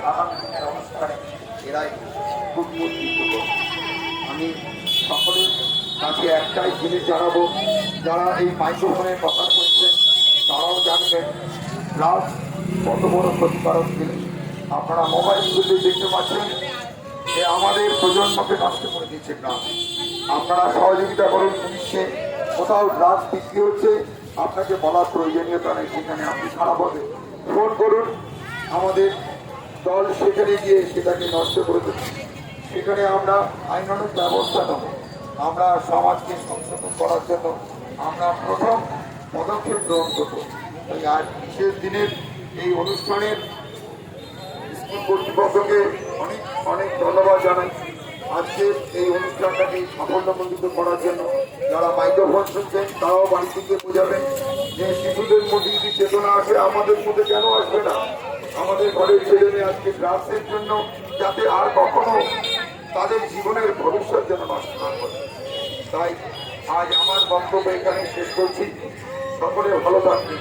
আগামী দিনের অনুষ্ঠানে এরাই খুব উদ্বুদ্ধ করবে। আমি সকলের কাছে একটাই জিনিস জানাবো, যারা এই মাইক্রোফোনে কথা বলছেন তারাও জানবেন ড্রাগস কত বড় ক্ষতিকারক জিনিস। আপনারা মোবাইল খুলে দেখতে পাচ্ছেন যে আমাদের প্রজন্মকে নষ্ট করে দিচ্ছে ড্রাগস। আপনারা সহযোগিতা করুন পুলিশকে, কোথাও ড্রাগস বিক্রি হচ্ছে আপনাকে বলার প্রয়োজনীয়তা নেই, সেখানে আপনি খারাপভাবে ফোন করুন, আমাদের দল সেখানে গিয়ে সেটাকে নষ্ট করে দেবে। সেখানে আমরা আইনানুগ ব্যবস্থা নেব। আমরা সমাজকে সংশোধন করার জন্য আমরা প্রথম পদক্ষেপ গ্রহণ করব। তাই আজ বিশেষ দিনের এই অনুষ্ঠানের স্কুল কর্তৃপক্ষকে অনেক অনেক ধন্যবাদ জানাই। আজকে এই অনুষ্ঠানটাকে সাফল্যমণ্ডিত করার জন্য যারা মাইক্রোফোন শুনছেন তারাও বাড়ি থেকে বোঝাবেন যে শিশুদের মধ্যে যদি চেতনা আসে আমাদের মধ্যে কেন আসবে না। আমাদের ঘরের ছেলে মেয়ে আজকে ড্রাগসের জন্য যাতে আর কখনো তাদের জীবনের ভবিষ্যৎ যেন নষ্ট না করে। তাই আজ আমার বক্তব্য এখানে শেষ করছি। সকলে ভালো থাকবেন।